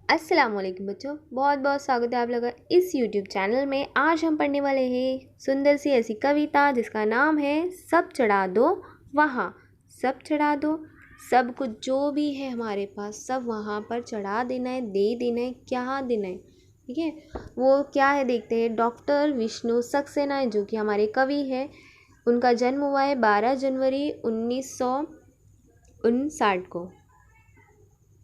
अस्सलाम वालेकुम बच्चों, बहुत बहुत स्वागत है आप लोगों का इस यूट्यूब चैनल में। आज हम पढ़ने वाले हैं सुंदर सी ऐसी कविता जिसका नाम है सब चढ़ा दो वहाँ। सब चढ़ा दो, सब कुछ जो भी है हमारे पास सब वहाँ पर चढ़ा देना है, दे देना है। क्या देना है? ठीक है, वो क्या है देखते हैं। डॉक्टर विष्णु सक्सेना जो कि हमारे कवि हैं, उनका जन्म हुआ है 12 जनवरी 1959 को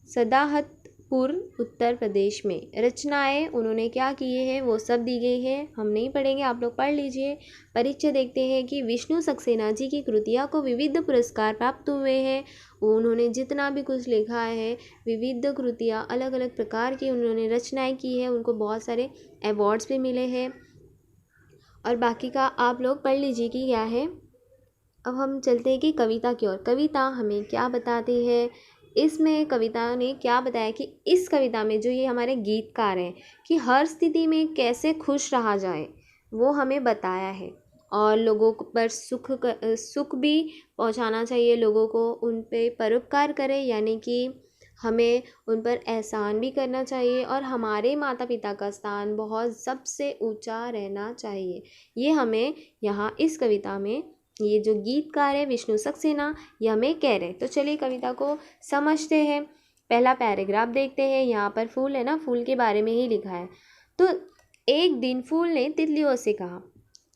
सदाहतपुर उत्तर प्रदेश में। रचनाएं उन्होंने क्या किए हैं वो सब दी गई है, हम नहीं पढ़ेंगे, आप लोग पढ़ लीजिए। परिचय देखते हैं कि विष्णु सक्सेना जी की कृतियाँ को विविध पुरस्कार प्राप्त हुए हैं। उन्होंने जितना भी कुछ लिखा है, विविध कृतियाँ, अलग अलग प्रकार की उन्होंने रचनाएं की है, उनको बहुत सारे अवार्ड्स भी मिले हैं। और बाकी का आप लोग पढ़ लीजिए कि क्या है। अब हम चलते हैं कि कविता की ओर। कविता हमें क्या बताती है? इसमें कविता ने क्या बताया कि इस कविता में जो ये हमारे गीतकार हैं कि हर स्थिति में कैसे खुश रहा जाए वो हमें बताया है। और लोगों पर सुख भी पहुंचाना चाहिए, लोगों को उन पे परोपकार करें, यानी कि हमें उन पर एहसान भी करना चाहिए और हमारे माता पिता का स्थान बहुत सबसे ऊंचा रहना चाहिए। ये हमें यहाँ इस कविता में ये जो गीतकार है विष्णु सक्सेना ये हमें कह रहे हैं। तो चलिए कविता को समझते हैं। पहला पैराग्राफ देखते हैं। यहाँ पर फूल है ना, फूल के बारे में ही लिखा है। तो एक दिन फूल ने तितलियों से कहा,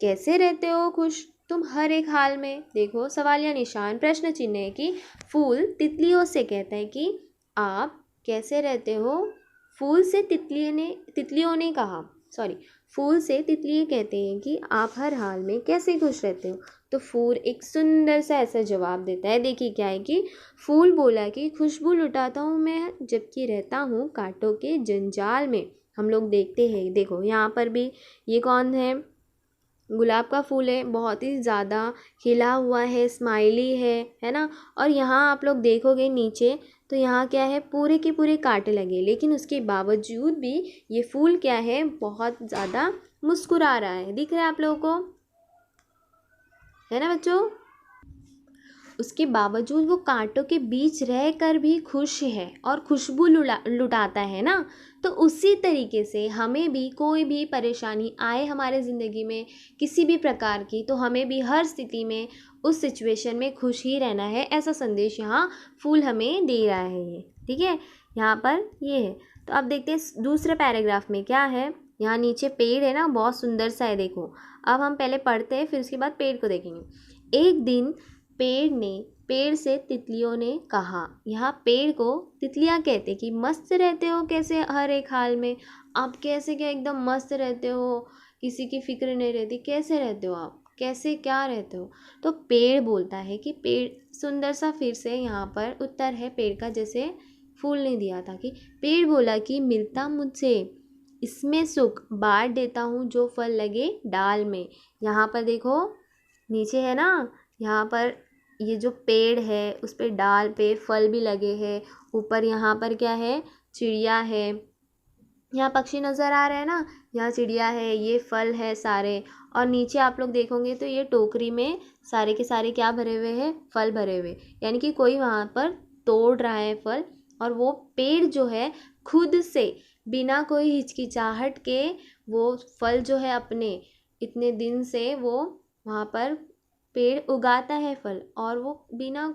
कैसे रहते हो खुश तुम हर एक हाल में। देखो सवालिया निशान, प्रश्न चिन्ह है कि फूल तितलियों से कहता है कि आप कैसे रहते हो। फूल से तितलियों ने कहा, सॉरी, फूल से तितलियाँ कहते हैं कि आप हर हाल में कैसे खुश रहते हो। तो फूल एक सुंदर सा ऐसा जवाब देता है। देखिए क्या है कि फूल बोला कि खुशबू लुटाता हूँ मैं जबकि रहता हूँ कांटों के जंजाल में। हम लोग देखते हैं, देखो यहाँ पर भी ये कौन है, गुलाब का फूल है, बहुत ही ज़्यादा खिला हुआ है, स्माइली है ना। और यहाँ आप लोग देखोगे नीचे तो यहाँ क्या है, पूरे के पूरे कांटे लगे, लेकिन उसके बावजूद भी ये फूल क्या है, बहुत ज़्यादा मुस्कुरा रहा है। दिख रहा है आप लोगों को, है ना बच्चों। उसके बावजूद वो कांटों के बीच रहकर भी खुश है और खुशबू लुटाता है ना। तो उसी तरीके से हमें भी कोई भी परेशानी आए हमारे ज़िंदगी में किसी भी प्रकार की, तो हमें भी हर स्थिति में उस सिचुएशन में खुश ही रहना है। ऐसा संदेश यहाँ फूल हमें दे रहा है ये, ठीक है। यहाँ पर ये है। तो अब देखते हैं दूसरे पैराग्राफ में क्या है। यहाँ नीचे पेड़ है ना, बहुत सुंदर सा है, देखो। अब हम पहले पढ़ते हैं, फिर उसके बाद पेड़ को देखेंगे। एक दिन पेड़ से तितलियों ने कहा। यहाँ पेड़ को तितलियाँ कहते कि मस्त रहते हो कैसे हर एक हाल में। आप कैसे क्या एकदम मस्त रहते हो, किसी की फिक्र नहीं रहती, कैसे रहते हो आप, कैसे क्या रहते हो। तो पेड़ बोलता है कि पेड़ सुंदर सा, फिर से यहाँ पर उत्तर है पेड़ का, जैसे फूल ने दिया था कि पेड़ बोला कि मिलता मुझसे इसमें सुख, बांट देता हूँ जो फल लगे डाल में। यहाँ पर देखो नीचे है ना, यहाँ पर ये जो पेड़ है उस पे डाल पे फल भी लगे हैं। ऊपर यहाँ पर क्या है, चिड़िया है, यहाँ पक्षी नज़र आ रहे हैं ना, यहाँ चिड़िया है, ये फल है सारे। और नीचे आप लोग देखोगे तो ये टोकरी में सारे के सारे क्या भरे हुए हैं, फल भरे हुए, यानी कि कोई वहाँ पर तोड़ रहा है फल। और वो पेड़ जो है खुद से बिना कोई हिचकिचाहट के वो फल जो है अपने इतने दिन से वो वहाँ पर पेड़ उगाता है फल, और वो बिना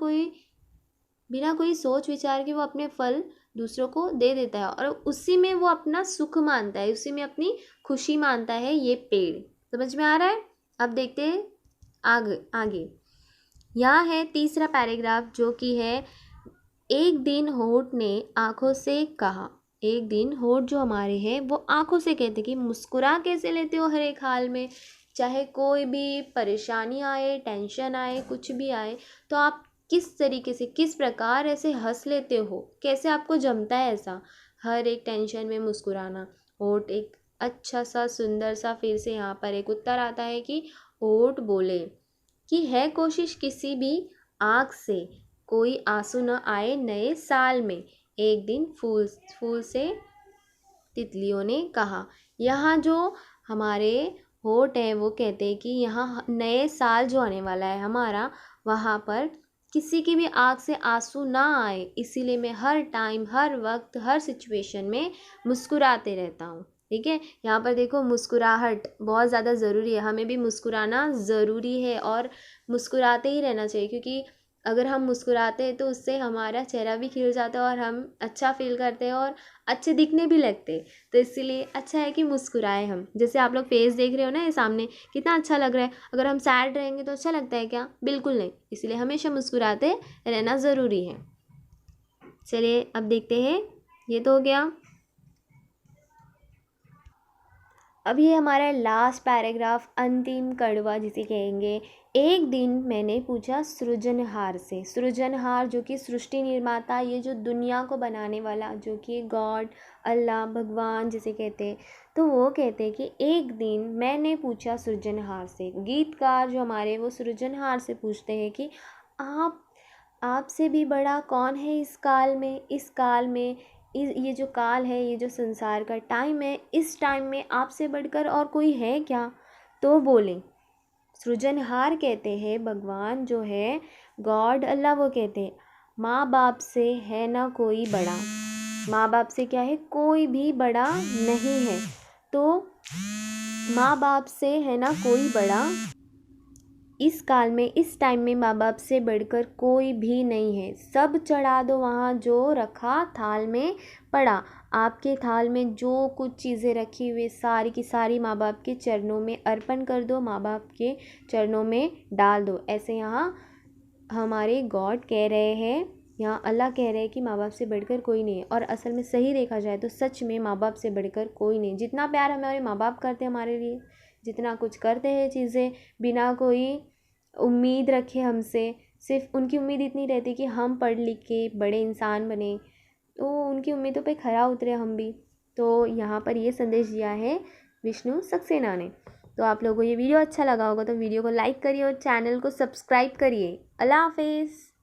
कोई सोच विचार के वो अपने फल दूसरों को दे देता है और उसी में वो अपना सुख मानता है, उसी में अपनी खुशी मानता है ये पेड़। समझ में आ रहा है। अब देखते हैं आगे आगे। यहाँ है तीसरा पैराग्राफ जो कि है, एक दिन होठ ने आंखों से कहा। एक दिन होठ जो हमारे हैं वो आंखों से कहते कि मुस्कुरा कैसे लेते हो हर एक हाल में। चाहे कोई भी परेशानी आए, टेंशन आए, कुछ भी आए, तो आप किस तरीके से, किस प्रकार ऐसे हंस लेते हो, कैसे आपको जमता है ऐसा हर एक टेंशन में मुस्कुराना। होठ एक अच्छा सा सुंदर सा, फिर से यहाँ पर एक उत्तर आता है कि होठ बोले कि है कोशिश किसी भी आँख से कोई आंसू न आए नए साल में। एक दिन फूल से तितलियों ने कहा। यहाँ जो हमारे होठ हैं वो कहते हैं कि यहाँ नए साल जो आने वाला है हमारा, वहाँ पर किसी की भी आँख से आंसू ना आए, इसीलिए मैं हर टाइम, हर वक्त, हर सिचुएशन में मुस्कुराते रहता हूँ। ठीक है, यहाँ पर देखो मुस्कुराहट बहुत ज़्यादा ज़रूरी है, हमें भी मुस्कुराना ज़रूरी है और मुस्कुराते ही रहना चाहिए, क्योंकि अगर हम मुस्कुराते हैं तो उससे हमारा चेहरा भी खिल जाता है और हम अच्छा फील करते हैं और अच्छे दिखने भी लगते हैं। तो इसीलिए अच्छा है कि मुस्कुराए हम। जैसे आप लोग फेस देख रहे हो ना, ये सामने कितना अच्छा लग रहा है। अगर हम सैड रहेंगे तो अच्छा लगता है क्या? बिल्कुल नहीं। इसलिए हमेशा मुस्कुराते रहना ज़रूरी है। चलिए अब देखते हैं, ये तो हो गया। अब ये हमारा लास्ट पैराग्राफ, अंतिम कड़वा जिसे कहेंगे। एक दिन मैंने पूछा सृजनहार से, सृजनहार जो कि सृष्टि निर्माता, ये जो दुनिया को बनाने वाला, जो कि गॉड, अल्लाह, भगवान जिसे कहते हैं, तो वो कहते हैं कि एक दिन मैंने पूछा सृजनहार से। गीतकार जो हमारे, वो सृजनहार से पूछते हैं कि आप आपसे भी बड़ा कौन है इस काल में, इस काल में, ये जो काल है, ये जो संसार का टाइम है, इस टाइम में आपसे बढ़कर और कोई है क्या? तो बोले, सृजनहार कहते हैं, भगवान जो है, गॉड, अल्लाह, वो कहते हैं माँ बाप से है ना कोई बड़ा। माँ बाप से क्या है? कोई भी बड़ा नहीं है। तो माँ बाप से है ना कोई बड़ा, इस काल में, इस टाइम में माँ बाप से बढ़कर कोई भी नहीं है। सब चढ़ा दो वहाँ जो रखा थाल में पड़ा। आपके थाल में जो कुछ चीज़ें रखी हुई सारी की सारी माँ बाप के चरणों में अर्पण कर दो, माँ बाप के चरणों में डाल दो। ऐसे यहाँ हमारे गॉड कह रहे हैं, यहाँ अल्लाह कह रहे हैं कि माँ बाप से बढ़कर कोई नहीं है। और असल में सही देखा जाए तो सच में माँ बाप से बढ़कर कोई नहीं। जितना प्यार हमारे माँ बाप करते हैं हमारे लिए, जितना कुछ करते हैं चीज़ें बिना कोई उम्मीद रखे हमसे, सिर्फ उनकी उम्मीद इतनी रहती कि हम पढ़ लिख के बड़े इंसान बने, तो उनकी उम्मीदों पे खरा उतरे हम भी। तो यहाँ पर ये संदेश दिया है विष्णु सक्सेना ने। तो आप लोगों को ये वीडियो अच्छा लगा होगा तो वीडियो को लाइक करिए और चैनल को सब्सक्राइब करिए। अल्लाह हाफिज़।